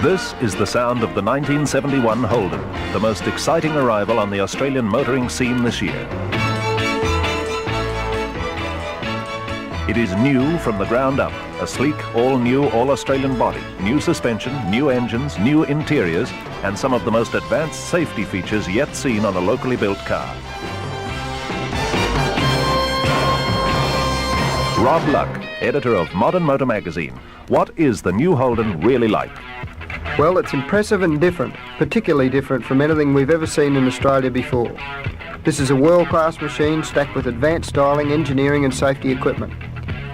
This is the sound of the 1971 Holden, the most exciting arrival on the Australian motoring scene this year. It is new from the ground up, a sleek, all-new, all-Australian body, new suspension, new engines, new interiors, and some of the most advanced safety features yet seen on a locally built car. Rob Luck, editor of Modern Motor magazine. What is the new Holden really like? Well, it's impressive and different, particularly different from anything we've ever seen in Australia before. This is a world-class machine stacked with advanced styling, engineering and safety equipment.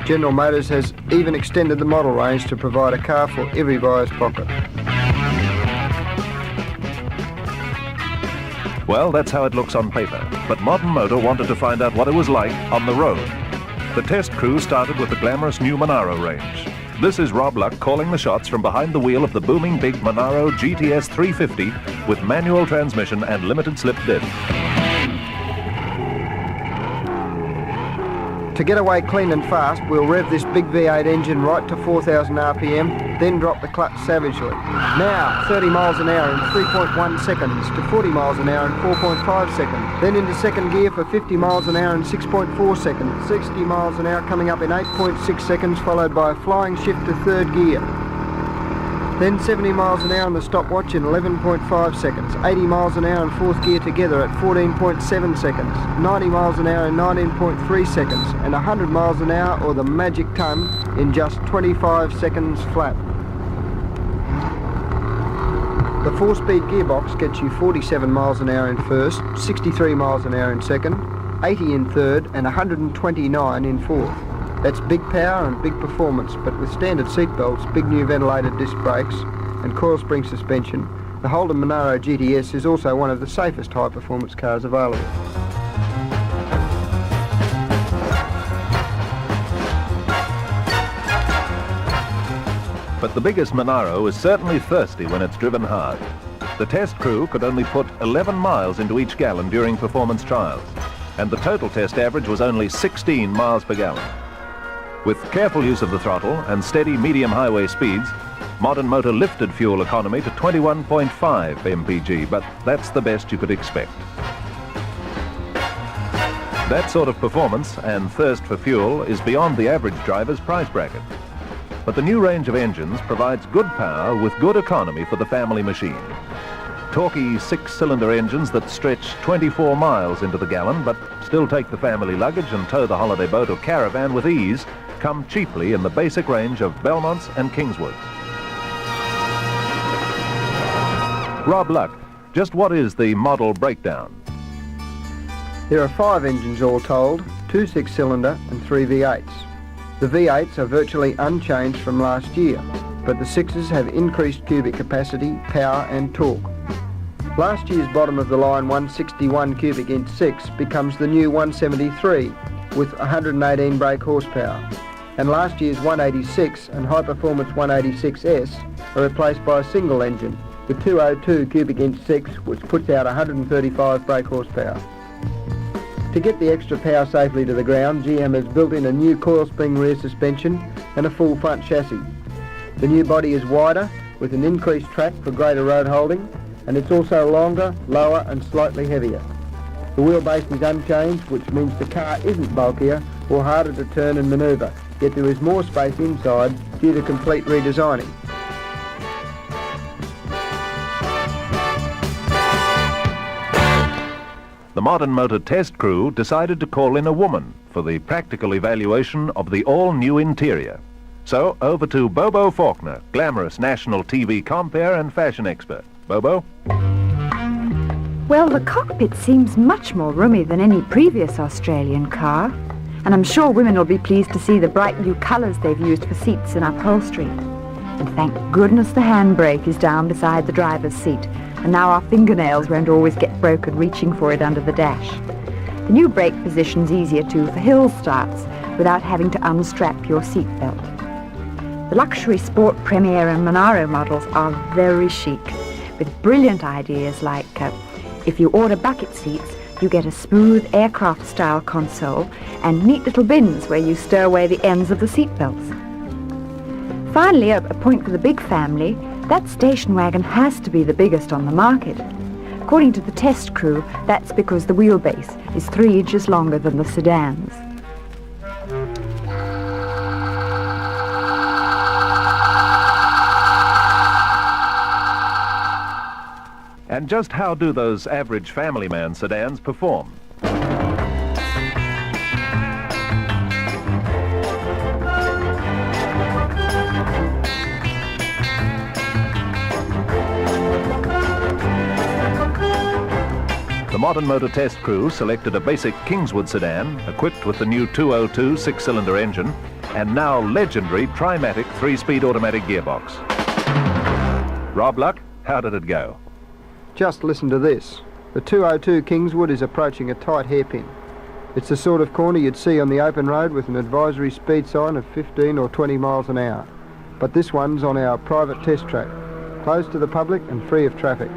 General Motors has even extended the model range to provide a car for every buyer's pocket. Well, that's how it looks on paper, but Modern Motor wanted to find out what it was like on the road. The test crew started with the glamorous new Monaro range. This is Rob Luck calling the shots from behind the wheel of the booming big Monaro GTS 350 with manual transmission and limited slip diff. To get away clean and fast, we'll rev this big V8 engine right to 4,000 RPM, then drop the clutch savagely. Now, 30 miles an hour in 3.1 seconds to 40 miles an hour in 4.5 seconds. Then into second gear for 50 miles an hour in 6.4 seconds. 60 miles an hour coming up in 8.6 seconds, followed by a flying shift to third gear. Then 70 miles an hour on the stopwatch in 11.5 seconds, 80 miles an hour in fourth gear together at 14.7 seconds, 90 miles an hour in 19.3 seconds, and 100 miles an hour, or the magic ton, in just 25 seconds flat. The 4-speed gearbox gets you 47 miles an hour in first, 63 miles an hour in second, 80 in third, and 129 in fourth. That's big power and big performance, but with standard seat belts, big new ventilated disc brakes and coil spring suspension, the Holden Monaro GTS is also one of the safest high-performance cars available. But the biggest Monaro is certainly thirsty when it's driven hard. The test crew could only put 11 miles into each gallon during performance trials, and the total test average was only 16 miles per gallon. With careful use of the throttle and steady medium highway speeds, Modern Motor lifted fuel economy to 21.5 mpg, but that's the best you could expect. That sort of performance and thirst for fuel is beyond the average driver's price bracket. But the new range of engines provides good power with good economy for the family machine. Torquey 6-cylinder engines that stretch 24 miles into the gallon but still take the family luggage and tow the holiday boat or caravan with ease come cheaply in the basic range of Belmonts and Kingswoods. Rob Luck, just what is the model breakdown? There are 5 engines all told, 2 6-cylinder and 3 V8s. The V8s are virtually unchanged from last year, but the 6s have increased cubic capacity, power and torque. Last year's bottom-of-the-line 161 cubic inch 6 becomes the new 173 with 118 brake horsepower, and last year's 186 and high-performance 186S are replaced by a single engine, the 202 cubic inch 6, which puts out 135 brake horsepower. To get the extra power safely to the ground, GM has built in a new coil spring rear suspension and a full front chassis. The new body is wider with an increased track for greater road holding, and it's also longer, lower and slightly heavier. The wheelbase is unchanged, which means the car isn't bulkier or harder to turn and manoeuvre, yet there is more space inside due to complete redesigning. The Modern Motor test crew decided to call in a woman for the practical evaluation of the all-new interior. So over to Bobo Faulkner, glamorous national TV compere and fashion expert. Bobo? Well, the cockpit seems much more roomy than any previous Australian car, and I'm sure women will be pleased to see the bright new colours they've used for seats and upholstery. And thank goodness the handbrake is down beside the driver's seat, and now our fingernails won't always get broken reaching for it under the dash. The new brake position's easier too for hill starts without having to unstrap your seat belt. The luxury Sport Premier and Monaro models are very chic, with brilliant ideas like if you order bucket seats, you get a smooth aircraft-style console and neat little bins where you stow away the ends of the seat belts. Finally, a point for the big family. That station wagon has to be the biggest on the market. According to the test crew, that's because the wheelbase is 3 inches longer than the sedans. And just how do those average family man sedans perform? The Modern Motor test crew selected a basic Kingswood sedan equipped with the new 202 six-cylinder engine and now legendary Trimatic 3-speed automatic gearbox. Rob Luck, how did it go? Just listen to this. The 202 Kingswood is approaching a tight hairpin. It's the sort of corner you'd see on the open road with an advisory speed sign of 15 or 20 miles an hour. But this one's on our private test track, closed to the public and free of traffic.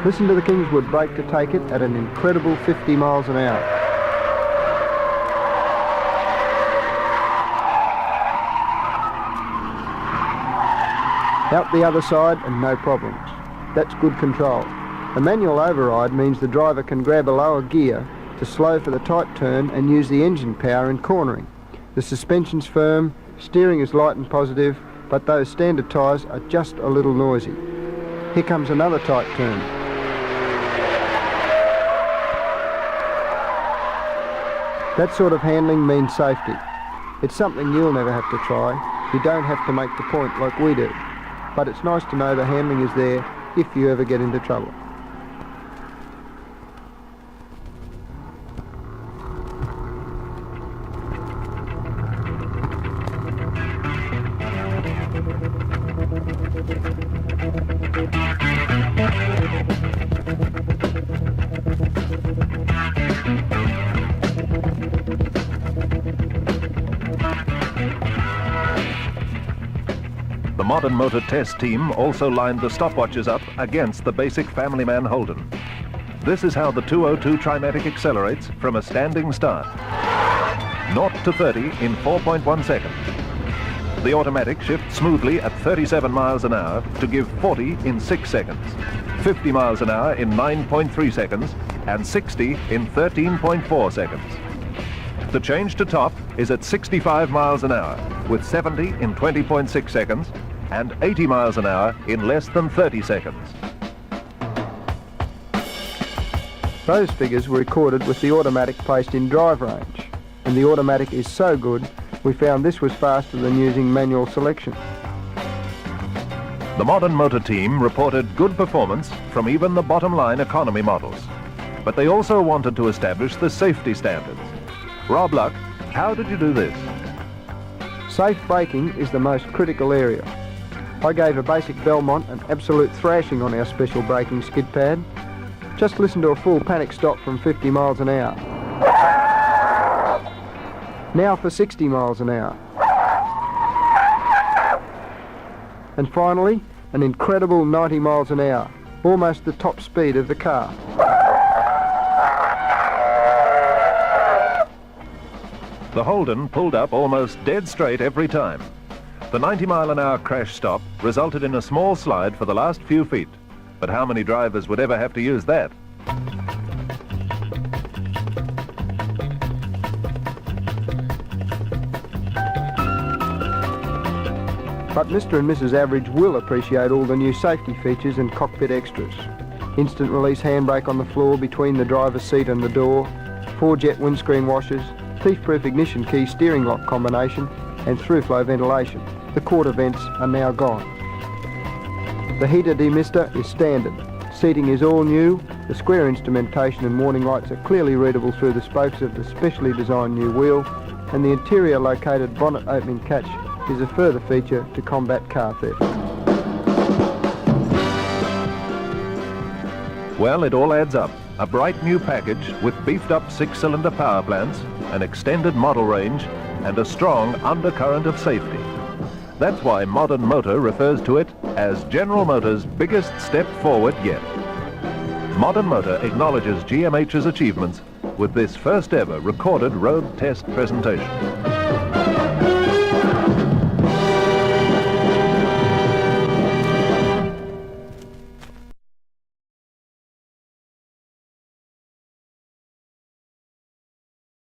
Listen to the Kingswood brake to take it at an incredible 50 miles an hour. Out the other side and no problems. That's good control. A manual override means the driver can grab a lower gear to slow for the tight turn and use the engine power in cornering. The suspension's firm, steering is light and positive, but those standard tyres are just a little noisy. Here comes another tight turn. That sort of handling means safety. It's something you'll never have to try. You don't have to make the point like we do. But it's nice to know the handling is there if you ever get into trouble. The Modern Motor test team also lined the stopwatches up against the basic family man Holden. This is how the 202 Trimatic accelerates from a standing start. 0 to 30 in 4.1 seconds. The automatic shifts smoothly at 37 miles an hour to give 40 in 6 seconds, 50 miles an hour in 9.3 seconds, and 60 in 13.4 seconds. The change to top is at 65 miles an hour, with 70 in 20.6 seconds, and 80 miles an hour in less than 30 seconds. Those figures were recorded with the automatic placed in drive range, and the automatic is so good we found this was faster than using manual selection. The Modern Motor team reported good performance from even the bottom line economy models, but they also wanted to establish the safety standards. Rob Luck, how did you do this? Safe braking is the most critical area. I gave a basic Belmont an absolute thrashing on our special braking skid pad. Just listen to a full panic stop from 50 miles an hour. Now for 60 miles an hour. And finally, an incredible 90 miles an hour, almost the top speed of the car. The Holden pulled up almost dead straight every time. The 90-mile-an-hour crash stop resulted in a small slide for the last few feet. But how many drivers would ever have to use that? But Mr. and Mrs. Average will appreciate all the new safety features and cockpit extras. Instant release handbrake on the floor between the driver's seat and the door, 4-jet windscreen washers, thief-proof ignition key steering lock combination, and through-flow ventilation. The quarter vents are now gone. The heater demister is standard. Seating is all new. The square instrumentation and warning lights are clearly readable through the spokes of the specially designed new wheel, and the interior located bonnet opening catch is a further feature to combat car theft. Well, it all adds up. A bright new package with beefed up 6-cylinder power plants, an extended model range, and a strong undercurrent of safety. That's why Modern Motor refers to it as General Motors' biggest step forward yet. Modern Motor acknowledges GMH's achievements with this first ever recorded road test presentation.